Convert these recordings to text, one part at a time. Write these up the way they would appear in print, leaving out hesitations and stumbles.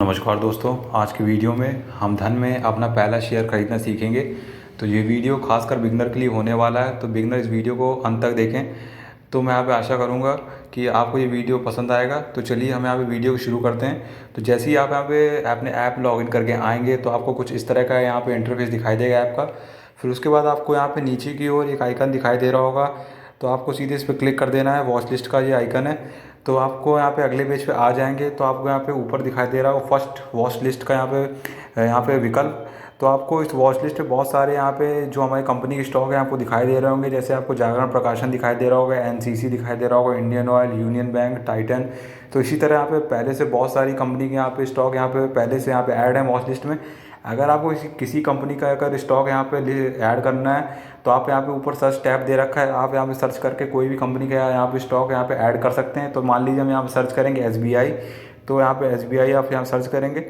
नमस्कार दोस्तों, आज की वीडियो में हम धन में अपना पहला शेयर खरीदना सीखेंगे। तो ये वीडियो खासकर बिगनर के लिए होने वाला है, तो बिगनर इस वीडियो को अंत तक देखें। तो मैं यहाँ पे आशा करूँगा कि आपको ये वीडियो पसंद आएगा। तो चलिए हम यहाँ पे वीडियो को शुरू करते हैं। तो जैसे ही आप यहाँ पे अपने ऐप लॉगिन करके आएंगे तो आपको कुछ इस तरह का यहाँ पे इंटरफेस दिखाई देगा ऐप का। फिर उसके बाद आपको यहाँ पे नीचे की ओर एक आइकन दिखाई दे रहा होगा, तो आपको सीधे इस पर क्लिक कर देना है। वॉच लिस्ट का ये आइकन है। तो आपको यहाँ पे अगले पेज पे आ जाएंगे तो आपको यहाँ पे ऊपर दिखाई दे रहा होगा फर्स्ट वॉच लिस्ट का यहाँ पे विकल्प। तो आपको इस वॉच लिस्ट पे बहुत सारे यहाँ पे जो हमारी कंपनी के स्टॉक है आपको दिखाई दे रहे होंगे। जैसे आपको जागरण प्रकाशन दिखाई दे रहा होगा, एनसीसी दिखाई दे रहा होगा, Indian oil, union bank, Titan. तो इसी तरह यहाँ पे पहले से बहुत सारी कंपनी के यहाँ पे स्टॉक यहाँ पे पहले से यहाँ पे ऐड है वॉच लिस्ट में। अगर आपको किसी कंपनी का अगर स्टॉक यहाँ पे ऐड करना है तो आप यहाँ पे ऊपर सर्च टैब दे रखा है, आप यहाँ पे सर्च करके कोई भी कंपनी का यहाँ पे स्टॉक यहाँ पे ऐड कर सकते हैं। तो मान लीजिए हम यहाँ पे सर्च करेंगे एसबीआई, तो यहाँ पे एसबीआई आप यहाँ सर्च करेंगे।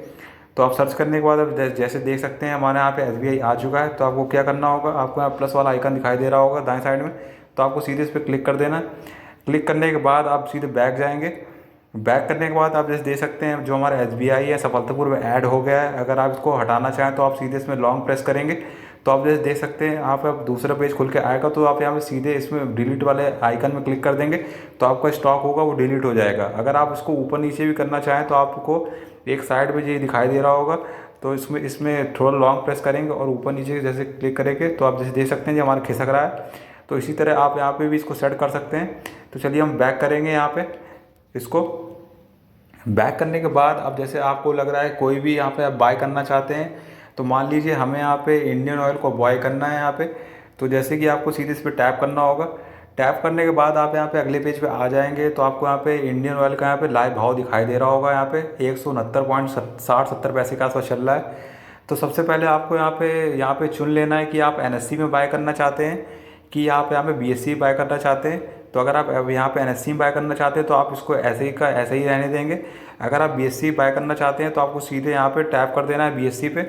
तो आप सर्च करने के बाद अब जैसे देख सकते हैं हमारे यहाँ पे एसबीआई आ चुका है। तो आपको क्या करना होगा, आपको यहाँ प्लस वाला आइकन दिखाई दे रहा होगा दाएं साइड में, तो आपको सीधे इस पर क्लिक कर देना है। क्लिक करने के बाद आप सीधे बैक जाएंगे। बैक करने के बाद आप जैसे देख सकते हैं जो हमारा एसबीआई है सफलतापूर्वक ऐड हो गया है। अगर आप इसको हटाना चाहें तो आप सीधे इसमें लॉन्ग प्रेस करेंगे तो आप जैसे देख सकते हैं आप दूसरा पेज खुल के आएगा। तो आप यहाँ पे सीधे इसमें डिलीट वाले आइकन में क्लिक कर देंगे तो आपका स्टॉक होगा वो डिलीट हो जाएगा। अगर आप इसको ऊपर नीचे भी करना चाहें तो आपको एक साइड पे ये दिखाई दे रहा होगा, तो इसमें इसमें थोड़ा लॉन्ग प्रेस करेंगे और ऊपर नीचे जैसे क्लिक करेंगे तो आप जैसे देख सकते हैं ये हमारा खिसक रहा है। तो इसी तरह आप यहाँ पे भी इसको सेट कर सकते हैं। तो चलिए हम बैक करेंगे यहाँ पे। इसको बैक करने के बाद अब जैसे आपको लग रहा है कोई भी यहाँ पे आप बाय करना चाहते हैं, तो मान लीजिए हमें यहाँ पे इंडियन ऑयल को बाय करना है यहाँ पे। तो जैसे कि आपको सीधे इस पर टैप करना होगा। टैप करने के बाद आप यहाँ पे अगले पेज पे आ जाएंगे तो आपको यहाँ पे इंडियन ऑयल का यहाँ पे लाइव भाव दिखाई दे रहा होगा। यहाँ पे 169.60-70 पैसे के आसपास चल रहा है। तो सबसे पहले आपको यहाँ पे चुन लेना है कि आप एनएससी में बाय करना चाहते हैं कि आप यहाँ पे बीएससी बाय करना चाहते हैं। तो अगर आप अब यहाँ पे एनएससी में बाय करना चाहते हैं तो आप इसको ऐसे ही का ऐसे ही रहने देंगे। अगर आप बीएससी बाय करना चाहते हैं तो आपको सीधे यहाँ पे टैप कर देना है बीएससी पे।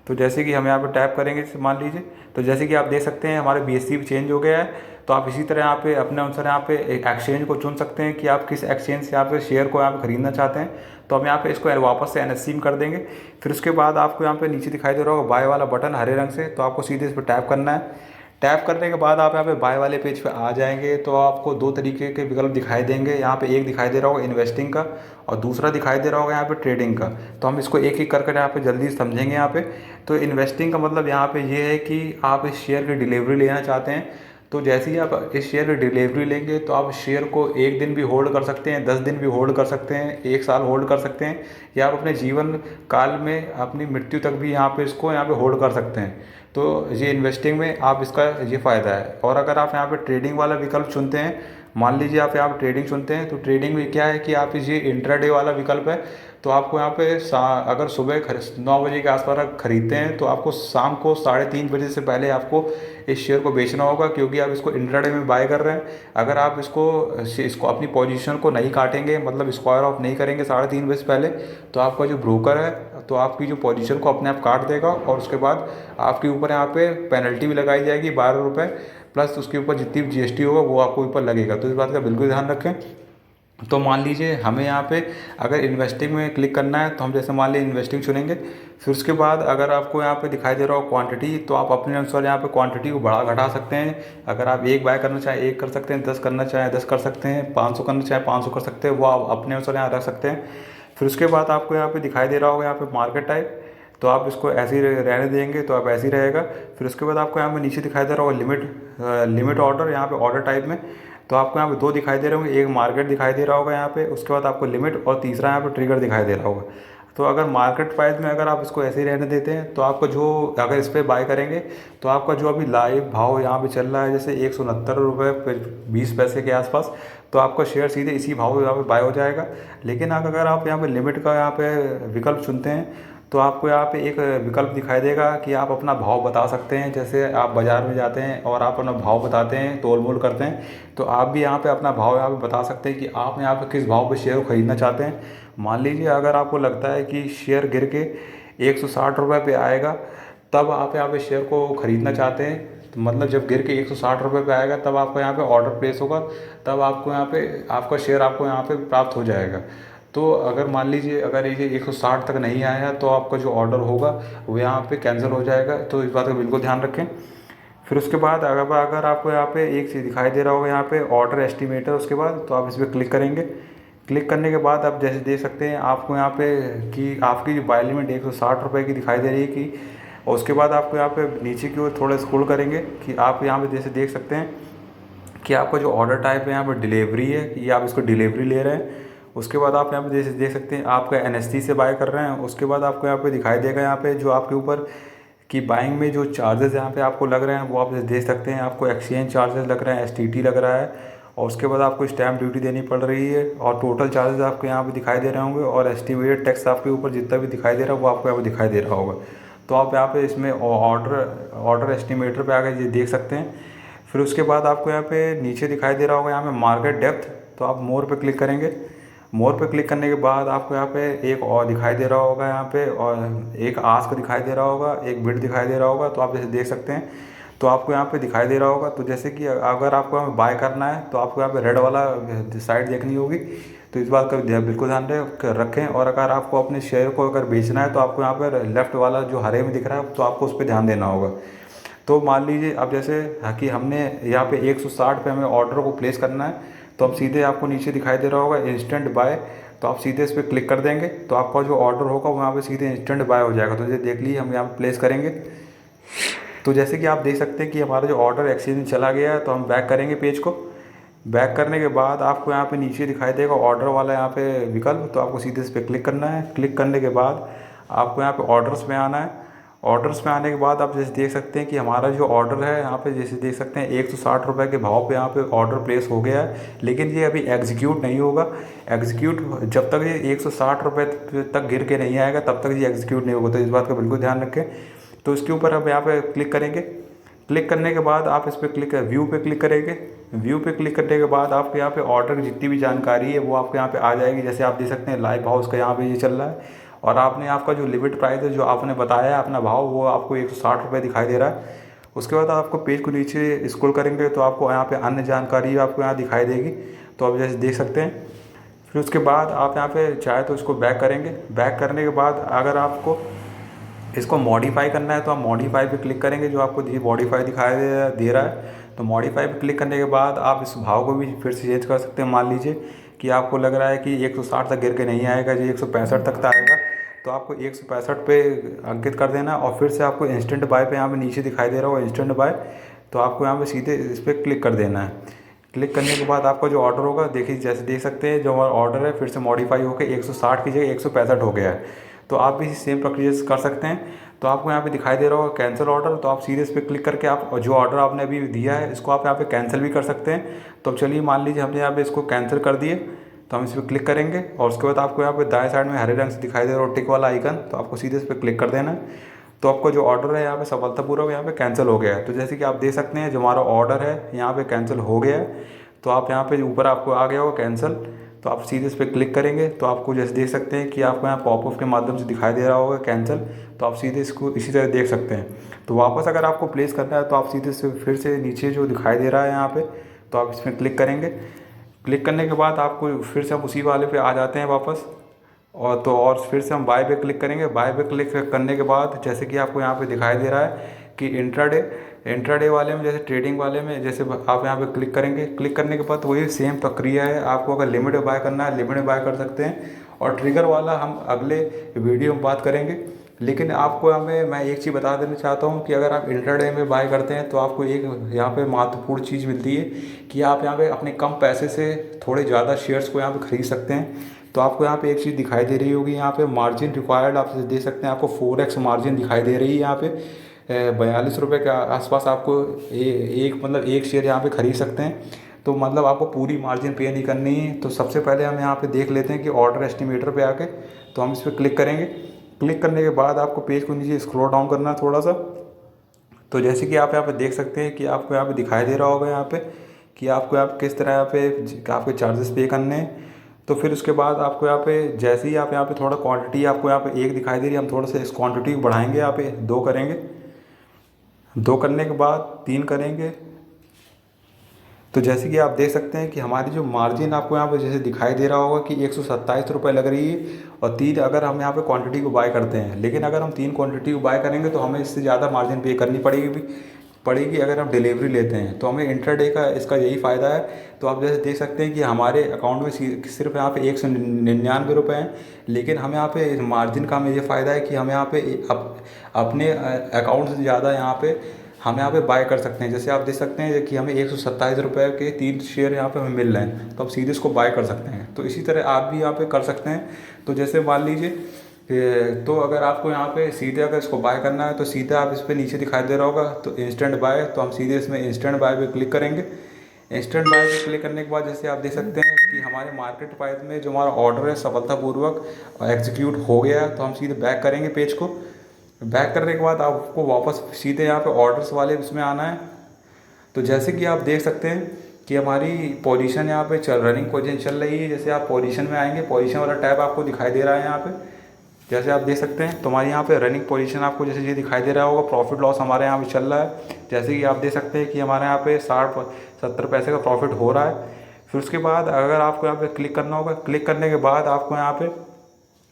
तो जैसे कि हम यहाँ पे टैप करेंगे मान लीजिए, तो जैसे कि आप देख सकते हैं हमारे बीएससी भी चेंज हो गया है। तो आप इसी तरह यहाँ पे अपने अनुसार यहाँ पे एक एक्सचेंज को चुन सकते हैं कि आप किस एक्सचेंज से यहाँ पे शेयर को यहाँ पे खरीदना चाहते हैं। तो हम यहाँ पे इसको वापस से एनएससी में कर देंगे। फिर उसके बाद आपको यहाँ पे नीचे दिखाई दे रहा होगा बाय वाला बटन हरे रंग से, तो आपको सीधे इस पर टैप करना है। टैप करने के बाद आप यहाँ पे बाय वाले पेज पे आ जाएंगे तो आपको दो तरीके के विकल्प दिखाई देंगे। यहाँ पे एक दिखाई दे रहा होगा इन्वेस्टिंग का और दूसरा दिखाई दे रहा होगा यहाँ पे ट्रेडिंग का। तो हम इसको एक एक कर यहाँ पे जल्दी समझेंगे यहाँ पे। तो इन्वेस्टिंग का मतलब यहाँ पे ये है कि आप इस शेयर की डिलीवरी लेना चाहते हैं। तो जैसे ही आप इस शेयर की डिलीवरी लेंगे तो आप शेयर को एक दिन भी होल्ड कर सकते हैं, 10 दिन भी होल्ड कर सकते हैं, 1 साल होल्ड कर सकते हैं, या आप अपने जीवन काल में अपनी मृत्यु तक भी यहाँ पे इसको यहाँ पे होल्ड कर सकते हैं। तो ये इन्वेस्टिंग में आप इसका ये फ़ायदा है। और अगर आप यहाँ पे ट्रेडिंग वाला विकल्प चुनते हैं, मान लीजिए आप यहाँ पे ट्रेडिंग चुनते हैं, तो ट्रेडिंग में क्या है कि आप ये इंट्राडे वाला विकल्प है। तो आपको यहाँ पे अगर सुबह 9 बजे के आसपास आप खरीदते हैं तो आपको शाम को 3:30 बजे से पहले आपको इस शेयर को बेचना होगा, क्योंकि आप इसको इंट्राडे में बाय कर रहे हैं। अगर आप इसको अपनी पोजीशन को नहीं काटेंगे, मतलब स्क्वायर ऑफ नहीं करेंगे 3:30 बजे से पहले, तो आपका जो ब्रोकर है तो आपकी जो पोजीशन को अपने आप काट देगा और उसके बाद आपके ऊपर यहाँ पे पेनल्टी भी लगाई जाएगी 12 रुपये, प्लस उसके ऊपर जितनी भी जीएसटी होगा वो आपको ऊपर लगेगा। तो इस बात का बिल्कुल ध्यान रखें। तो मान लीजिए हमें यहाँ पे अगर इन्वेस्टिंग में क्लिक करना है तो हम जैसे मान लीजिए इन्वेस्टिंग चुनेंगे। फिर उसके बाद अगर आपको यहाँ पे दिखाई दे रहा हो क्वांटिटी, तो आप अपने अनुसार यहाँ पे क्वांटिटी को बढ़ा घटा सकते हैं। अगर आप 1 बाय करना चाहें 1 कर सकते हैं, 10 करना चाहें 10 कर सकते हैं, 500 करना चाहें 500 कर सकते हैं, वो आप अपने अनुसार यहाँ रख सकते हैं। फिर उसके बाद आपको यहाँ पे दिखाई दे रहा होगा यहाँ पे मार्केट टाइप, तो आप इसको ऐसे ही रहने देंगे तो आप ऐसे ही रहेगा। फिर उसके बाद आपको यहाँ पे नीचे दिखाई दे रहा होगा लिमिट ऑर्डर, यहाँ पे ऑर्डर टाइप में। तो आपको यहाँ पे 2 दिखाई दे रहे होंगे, एक मार्केट दिखाई दे रहा होगा यहाँ पे, उसके बाद आपको लिमिट, और तीसरा यहाँ पे ट्रिगर दिखाई दे रहा होगा। तो अगर मार्केट प्राइस में अगर आप इसको ऐसे ही रहने देते हैं तो आपको जो अगर इस पर बाय करेंगे तो आपका जो अभी लाइव भाव यहाँ पे चल रहा है जैसे 169 रुपये 20 पैसे के आसपास, तो आपका शेयर सीधे इसी भाव यहाँ पे बाय हो जाएगा। लेकिन अगर आप यहाँ पे लिमिट का यहाँ पे विकल्प चुनते हैं तो आपको यहाँ पे एक विकल्प दिखाई देगा कि आप अपना भाव बता सकते हैं। जैसे आप बाज़ार में जाते हैं और आप अपना भाव बताते हैं, तोल मोल करते हैं, तो आप भी यहाँ पे अपना भाव यहाँ पे बता सकते हैं कि आप यहाँ पे किस भाव पे शेयर को खरीदना चाहते हैं। मान लीजिए अगर आपको लगता है कि शेयर गिर के 160 रुपये पे आएगा, तब आप यहाँ पे शेयर को ख़रीदना चाहते हैं। तो मतलब जब गिर के 160 रुपये पे आएगा तब आपका यहाँ पे ऑर्डर प्लेस होगा, तब आपको यहाँ पे आपका शेयर आपको यहाँ पे प्राप्त हो जाएगा। तो अगर मान लीजिए अगर ये 160 तक नहीं आया तो आपका जो ऑर्डर होगा वो यहाँ पे कैंसिल हो जाएगा, तो इस बात का बिल्कुल ध्यान रखें। फिर उसके बाद अगर आपको यहाँ पे एक चीज़ दिखाई दे रहा होगा यहाँ पे ऑर्डर एस्टिमेटर, उसके बाद तो आप इस पर क्लिक करेंगे। क्लिक करने के बाद आप जैसे देख सकते हैं आपको यहाँ पे कि आपकी जो बाय लिमिट 160 रुपये की दिखाई दे रही है कि, और उसके बाद आपको यहाँ पे नीचे की ओर थोड़ा स्क्रॉल करेंगे कि आप यहाँ पे जैसे देख सकते हैं कि आपका जो ऑर्डर टाइप है यहाँ पर डिलीवरी है, कि आप इसको डिलीवरी ले रहे हैं। उसके बाद आप यहाँ पे जैसे देख सकते हैं आपका एनएससी से बाय कर रहे हैं। उसके बाद आपको यहाँ पे दिखाई देगा यहाँ पे जो आपके ऊपर कि बाइंग में जो चार्जेस यहाँ पे आपको लग रहे हैं वो आप देख सकते हैं। आपको एक्सचेंज चार्जेस लग रहे हैं, एसटीटी लग रहा है, और उसके बाद आपको स्टैम्प ड्यूटी देनी पड़ रही है, और टोटल चार्जेस आपको यहाँ पे दिखाई दे रहे होंगे, और एस्टिमेटेड टैक्स आपके ऊपर जितना भी दिखाई दे रहा है वो आपको यहाँ पे दिखाई दे रहा होगा। तो आप यहाँ पे इसमें ऑर्डर एस्टिमेटर पे आके ये देख सकते हैं। फिर उसके बाद आपको यहाँ पे नीचे दिखाई दे रहा होगा यहाँ पे मार्केट डेप्थ, तो आप मोर पे क्लिक करेंगे। मोर पे क्लिक करने के बाद आपको यहाँ पे एक और दिखाई दे रहा होगा यहाँ पे, और एक आस्क दिखाई दे रहा होगा, एक बिड दिखाई दे रहा होगा। तो आप जैसे देख सकते हैं तो आपको यहाँ पे दिखाई दे रहा होगा। तो जैसे कि अगर आपको यहाँ बाय करना है तो आपको यहाँ पे रेड वाला साइड देखनी होगी, तो इस बात का बिल्कुल ध्यान रखें। और अगर आपको अपने शेयर को अगर बेचना है तो आपको यहाँ पर लेफ्ट वाला जो हरे में दिख रहा है तो आपको उस पर ध्यान देना होगा। तो मान लीजिए अब जैसे कि हमने यहाँ पे 160 पे हमें ऑर्डर को प्लेस करना है, तो अब सीधे आपको नीचे दिखाई दे रहा होगा इंस्टेंट बाय, तो आप सीधे इस पर क्लिक कर देंगे तो आपका जो ऑर्डर होगा वो यहाँ पे सीधे इंस्टेंट बाय हो जाएगा। तो ये देख लीजिए हम यहाँ पे प्लेस करेंगे। तो जैसे कि आप देख सकते हैं कि हमारा जो ऑर्डर एक्सचेंज में चला गया है, तो हम बैक करेंगे पेज को। बैक करने के बाद आपको यहाँ पे नीचे दिखाई देगा ऑर्डर वाला यहाँ पे विकल्प, तो आपको सीधे इस पर क्लिक करना है। क्लिक करने के बाद आपको यहाँ पे ऑर्डर्स में आना है। ऑर्डर्स में आने के बाद आप जैसे देख सकते हैं कि हमारा जो ऑर्डर है यहाँ पे जैसे देख सकते हैं 160 रुपये के भाव पे यहाँ पे ऑर्डर प्लेस हो गया है, लेकिन ये अभी एग्जीक्यूट नहीं होगा। एग्जीक्यूट जब तक ये 160 रुपये तक गिर के नहीं आएगा तब तक ये एग्जीक्यूट नहीं होगा, तो इस बात का बिल्कुल ध्यान रखें। तो इसके ऊपर आप यहाँ पे क्लिक करेंगे। क्लिक करने के बाद आप इस पर व्यू पे क्लिक करेंगे। व्यू पे क्लिक करने के बाद आपके यहाँ पे ऑर्डर की जितनी भी जानकारी है वो आपके यहाँ पे आ जाएगी। जैसे आप देख सकते हैं लाइव हाउस का यहाँ पे ये चल रहा है, और आपने आपका जो लिमिट प्राइस है जो आपने बताया है अपना भाव वो आपको 160 रुपये दिखाई दे रहा है। उसके बाद आपको पेज को नीचे स्क्रॉल करेंगे तो आपको यहाँ पे अन्य जानकारी आपको यहाँ दिखाई देगी, तो आप जैसे देख सकते हैं। फिर उसके बाद आप यहाँ पे चाहे तो इसको बैक करेंगे। बैक करने के बाद अगर आपको इसको मॉडिफाई करना है तो आप मॉडिफाई पे क्लिक करेंगे, जो आपको मॉडिफाई दिखाई दे रहा है। तो मॉडिफाई पे क्लिक करने के बाद आप इस भाव को भी फिर से चेंज कर सकते हैं। मान लीजिए कि आपको लग रहा है कि 160 तक गिर के नहीं आएगा, जो 165 तक आएगा, तो आपको 165 पे अंकित कर देना। और फिर से आपको इंस्टेंट बाय पे यहाँ पे नीचे दिखाई दे रहा होगा इंस्टेंट बाय, तो आपको यहाँ पे सीधे इस पर क्लिक कर देना है। क्लिक करने के बाद आपका जो ऑर्डर होगा देखिए जैसे देख सकते हैं जो हमारा ऑर्डर है फिर से मॉडिफाई होकर 160 की जगह 165 हो गया है। तो आप भी सेम प्रक्रिया से कर सकते हैं। तो आपको यहाँ पे दिखाई दे रहा होगा कैंसिल ऑर्डर, तो आप सीधे इस पर क्लिक करके आप जो ऑर्डर आपने अभी दिया है इसको आप यहाँ पे कैंसिल भी कर सकते हैं। तो चलिए मान लीजिए हमने यहाँ पे इसको कैंसिल कर दिए, तो हम इस पर क्लिक करेंगे और उसके बाद आपको यहाँ पे दाएं साइड में हरे रंग से दिखाई दे रहा है टिक वाला आइकन, तो आपको सीधे इस पर क्लिक कर देना है। तो आपका जो ऑर्डर है यहाँ पे सफलतापूर्वक यहाँ पे कैंसिल हो गया है। तो जैसे कि आप देख सकते हैं जो हमारा ऑर्डर है यहाँ पे कैंसिल हो गया है। तो आप यहाँ पे ऊपर आपको आ गया होगा कैंसिल, तो आप सीधे इस पर क्लिक करेंगे तो आपको जैसे देख सकते हैं कि आपको यहाँ पॉपअप के माध्यम से दिखाई दे रहा होगा कैंसिल, तो आप सीधे इसको इसी तरह देख सकते हैं। तो वापस अगर आपको प्लेस करना है तो आप सीधे से फिर से नीचे जो दिखाई दे रहा है यहाँ पे, तो आप इसमें क्लिक करेंगे। क्लिक करने के बाद आपको फिर से हम उसी वाले पे आ जाते हैं वापस, और फिर से हम बाय पे क्लिक करेंगे। बाय पे क्लिक करने के बाद जैसे कि आपको यहाँ पे दिखाई दे रहा है कि इंट्राडे वाले में जैसे ट्रेडिंग वाले में जैसे आप यहाँ पे क्लिक करेंगे। क्लिक करने के बाद वही सेम प्रक्रिया है, आपको अगर लिमिट में बाय करना है लिमिट में बाय कर सकते हैं। और ट्रिगर वाला हम अगले वीडियो में बात करेंगे। लेकिन आपको मैं एक चीज़ बता देना चाहता हूँ कि अगर आप इंट्राडे में बाय करते हैं तो आपको एक यहाँ पे महत्वपूर्ण चीज़ मिलती है कि आप यहाँ पे अपने कम पैसे से थोड़े ज़्यादा शेयर्स को यहाँ पे खरीद सकते हैं। तो आपको यहाँ पे एक चीज़ दिखाई दे रही होगी यहाँ पे मार्जिन रिक्वायर्ड, आप दे सकते हैं। आपको 4x मार्जिन दिखाई दे रही है यहाँ पे 42 रुपये के आसपास आपको एक शेयर यहाँ पे खरीद सकते हैं। तो मतलब आपको पूरी मार्जिन पे नहीं करनी है। तो सबसे पहले हम यहाँ पे देख लेते हैं कि ऑर्डर एस्टिमेटर पे आके, तो हम इस पर क्लिक करेंगे। क्लिक करने के बाद आपको पेज को नीचे स्क्रॉल डाउन करना है थोड़ा सा। तो जैसे कि आप यहाँ पे देख सकते हैं कि आपको यहाँ पे दिखाई दे रहा होगा यहाँ पे कि आपको यहाँ किस तरह यहाँ पे आपके चार्जेस पे करने हैं। तो फिर उसके बाद आपको यहाँ पे जैसे ही आप यहाँ पे थोड़ा क्वांटिटी आपको यहाँ पे 1 दिखाई दे रही है, हम थोड़ा सा इस क्वांटिटी को बढ़ाएंगे, यहाँ पे 2 करेंगे। 2 करने के बाद 3 करेंगे, तो जैसे कि आप देख सकते हैं कि हमारी जो मार्जिन आपको यहाँ पे जैसे दिखाई दे रहा होगा कि 127 रुपये लग रही है, और 3 अगर हम यहाँ पे क्वांटिटी को बाय करते हैं। लेकिन अगर हम 3 क्वांटिटी को बाय करेंगे तो हमें इससे ज़्यादा मार्जिन पे करनी पड़ेगी अगर हम डिलीवरी लेते हैं। तो हमें इंट्राडे का इसका यही फ़ायदा है। तो आप जैसे देख सकते हैं कि हमारे अकाउंट में सिर्फ यहाँ पे 199 रुपये हैं, लेकिन हमें यहाँ पे मार्जिन का हमें ये फ़ायदा है कि हम यहाँ पे अपने अकाउंट से ज़्यादा हम यहाँ पे बाय कर सकते हैं। जैसे आप देख सकते हैं कि हमें 127 रुपये के 3 शेयर यहाँ पे हमें मिल रहे हैं, तो आप सीधे इसको बाय कर सकते हैं। तो इसी तरह आप भी यहाँ पे कर सकते हैं। तो जैसे मान लीजिए, तो अगर आपको यहाँ पे सीधे अगर इसको बाय करना है तो सीधे आप इस पर नीचे दिखाई दे रहा होगा तो इंस्टेंट बाय, तो हम सीधे इसमें इंस्टेंट बाय पे क्लिक करेंगे। इंस्टेंट बाय पे क्लिक करने के बाद जैसे आप देख सकते हैं कि हमारे मार्केट प्राइस में जो हमारा ऑर्डर है सफलतापूर्वक एग्जीक्यूट हो गया है। तो हम सीधे बैक करेंगे पेज को। बैक करने के बाद आपको वापस सीधे यहाँ पे ऑर्डर्स वाले इसमें आना है। तो जैसे कि आप देख सकते हैं कि हमारी पोजीशन यहाँ पे रनिंग पोजीशन चल रही है। जैसे आप पोजीशन में आएंगे, पोजीशन वाला टैब आपको दिखाई दे रहा है यहाँ पे, जैसे आप देख सकते हैं। तो हमारे यहाँ पे रनिंग पोजीशन आपको जैसे ये दिखाई दे रहा होगा, प्रॉफिट लॉस हमारे यहाँ पे चल रहा है। जैसे कि आप देख सकते हैं कि हमारे यहाँ पे 60-70 पैसे का प्रॉफिट हो रहा है। फिर उसके बाद अगर आपको यहाँ पे क्लिक करना होगा, क्लिक करने के बाद आपको यहाँ पे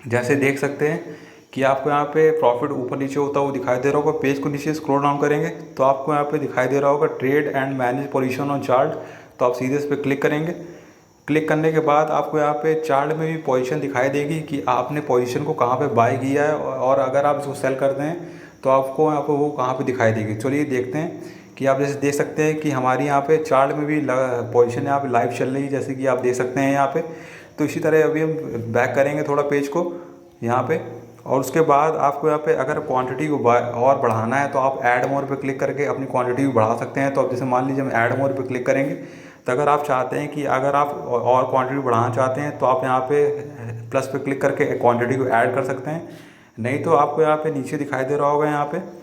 जैसे देख सकते हैं कि आपको यहाँ पे प्रॉफिट ऊपर नीचे होता हुआ दिखाई दे रहा होगा। पेज को नीचे स्क्रॉल डाउन करेंगे तो आपको यहाँ पे दिखाई दे रहा होगा trade and manage position on chart. तो आप सीधे इस पर क्लिक करेंगे। क्लिक करने के बाद आपको यहाँ पे चार्ट में भी पोजीशन दिखाई देगी कि आपने पोजीशन को कहाँ पे बाय किया है, और अगर आप इसको सेल करते हैं तो आपको यहाँ पे वो कहाँ पे दिखाई देगी। चलिए देखते हैं कि आप जैसे देख सकते हैं कि हमारी यहाँ पे चार्ट में भी पोजीशन यहाँ पे लाइव चल रही है, जैसे कि आप देख सकते हैं यहाँ पे। तो इसी तरह अभी हम बैक करेंगे थोड़ा पेज को यहाँ पे, और उसके बाद आपको यहाँ पे अगर क्वांटिटी को और बढ़ाना है तो आप ऐड मोर पे क्लिक करके अपनी क्वांटिटी को बढ़ा सकते हैं। तो अब जैसे मान लीजिए हम ऐड मोर पे क्लिक करेंगे, तो अगर आप चाहते हैं कि अगर आप और क्वांटिटी बढ़ाना चाहते हैं तो आप यहाँ पे प्लस पे क्लिक करके क्वांटिटी को ऐड कर सकते हैं। नहीं तो आपको यहाँ पे नीचे दिखाई दे रहा होगा यहाँ पे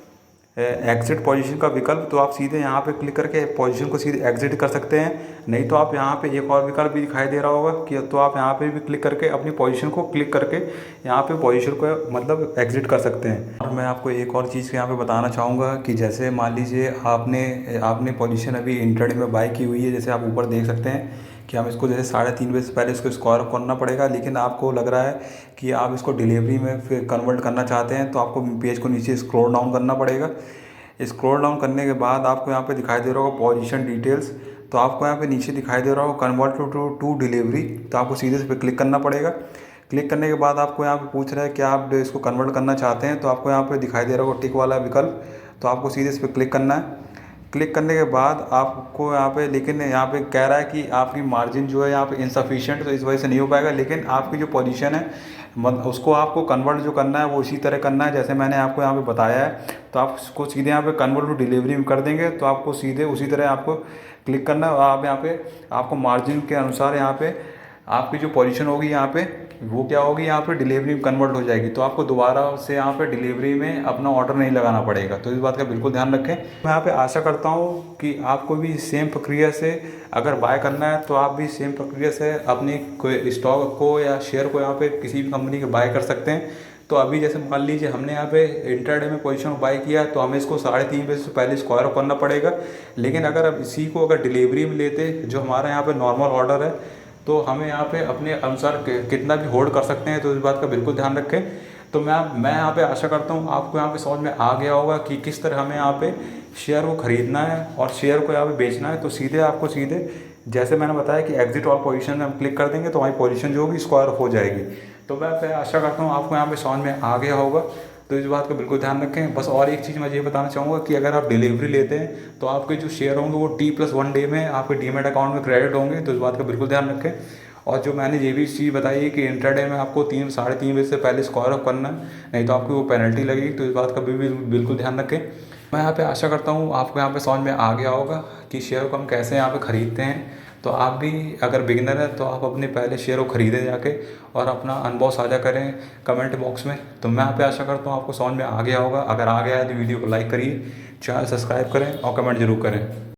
एग्जिट पोजीशन का विकल्प, तो आप सीधे यहाँ पे क्लिक करके पोजीशन को सीधे एग्जिट कर सकते हैं। नहीं तो आप यहाँ पे एक और विकल्प भी दिखाई दे रहा होगा कि तो आप यहाँ पे भी क्लिक करके अपनी पोजीशन को क्लिक करके यहाँ पे पोजीशन को मतलब एग्जिट कर सकते हैं। और मैं आपको एक और चीज़ यहाँ पे बताना चाहूँगा कि जैसे मान लीजिए आपने पोजीशन अभी इंट्राडे में बाय की हुई है। जैसे आप ऊपर देख सकते हैं कि हम इसको जैसे 3.5 बजे से पहले इसको स्क्वायर करना पड़ेगा, लेकिन आपको लग रहा है कि आप इसको डिलीवरी में फिर कन्वर्ट करना चाहते हैं तो आपको पेज को नीचे स्क्रॉल डाउन करना पड़ेगा। स्क्रॉल डाउन करने के बाद आपको यहाँ पे दिखाई दे रहा होगा पोजीशन डिटेल्स। तो आपको यहाँ पे नीचे दिखाई दे रहा होगा कन्वर्ट टू डिलीवरी, तो आपको सीधे इस पर क्लिक करना पड़ेगा। क्लिक करने के बाद आपको यहाँ पे पूछ रहा है कि आप इसको कन्वर्ट करना चाहते हैं, तो आपको यहाँ पे दिखाई दे रहा होगा टिक वाला विकल्प, तो आपको सीधे इस पर क्लिक करना है। क्लिक करने के बाद आपको यहाँ पे लेकिन यहाँ पे कह रहा है कि आपकी मार्जिन जो है यहाँ पे इनसफिशिएंट, तो इस वजह से नहीं हो पाएगा। लेकिन आपकी जो पोजीशन है उसको आपको कन्वर्ट जो करना है वो इसी तरह करना है जैसे मैंने आपको यहाँ पे बताया है। तो आप उसको सीधे यहाँ पे कन्वर्ट टू डिलीवरी में कर देंगे, तो आपको सीधे उसी तरह आपको क्लिक करना है। और आप यहाँ पे आपको मार्जिन के अनुसार यहाँ पे आपकी जो पोजीशन होगी यहाँ पे वो क्या होगी, यहाँ पे डिलीवरी में कन्वर्ट हो जाएगी। तो आपको दोबारा से यहाँ पे डिलीवरी में अपना ऑर्डर नहीं लगाना पड़ेगा। तो इस बात का बिल्कुल ध्यान रखें। मैं यहाँ पे आशा करता हूँ कि आपको भी सेम प्रक्रिया से अगर बाय करना है तो आप भी सेम प्रक्रिया से अपनी कोई स्टॉक को या शेयर को यहाँ पे किसी भी कंपनी के बाय कर सकते हैं। तो अभी जैसे मान लीजिए हमने यहाँ पे इंट्राडे में पोजीशन बाय किया तो हमें इसको 3.5 बजे से पहले स्क्वायर करना पड़ेगा। लेकिन अगर अब इसी को अगर डिलीवरी में लेते जो हमारा यहाँ पे नॉर्मल ऑर्डर है तो हमें यहाँ पे अपने अनुसार कितना भी होल्ड कर सकते हैं। तो इस बात का बिल्कुल ध्यान रखें। तो मैं यहाँ पे आशा करता हूँ आपको यहाँ पे समझ में आ गया होगा कि किस तरह हमें यहाँ पे शेयर को ख़रीदना है और शेयर को यहाँ पे बेचना है। तो सीधे जैसे मैंने बताया कि एग्जिट ऑल पोजीशन में हम क्लिक कर देंगे तो हमारी पोजीशन जो होगी स्क्वायर हो जाएगी। तो मैं आशा करता हूँ आपको यहाँ पे समझ में आ गया होगा। तो इस बात का बिल्कुल ध्यान रखें। बस और एक चीज़ मैं ये बताना चाहूँगा कि अगर आप डिलीवरी लेते हैं तो आपके जो शेयर होंगे वो T+1 डे में आपके डीमैट अकाउंट में क्रेडिट होंगे। तो इस बात का बिल्कुल ध्यान रखें। और जो मैंने ये भी चीज़ बताई है कि इंट्राडे में आपको 3-3.5 बजे से पहले स्क्वायर ऑफ करना है, नहीं तो आपको वो पेनल्टी लगेगी। तो इस बात का भी बिल्कुल ध्यान रखें। मैं यहाँ पे आशा करता हूँ आपको यहाँ पे समझ में आ गया होगा कि शेयर को हम कैसे यहाँ पे ख़रीदते हैं। तो आप भी अगर बिगिनर है तो आप अपने पहले शेयर को ख़रीदें जाके और अपना अनुभव साझा करें कमेंट बॉक्स में। तो मैं यहाँ पे आशा करता हूँ आपको समझ में आ गया होगा। अगर आ गया है तो वीडियो को लाइक करिए, चैनल सब्सक्राइब करें और कमेंट जरूर करें।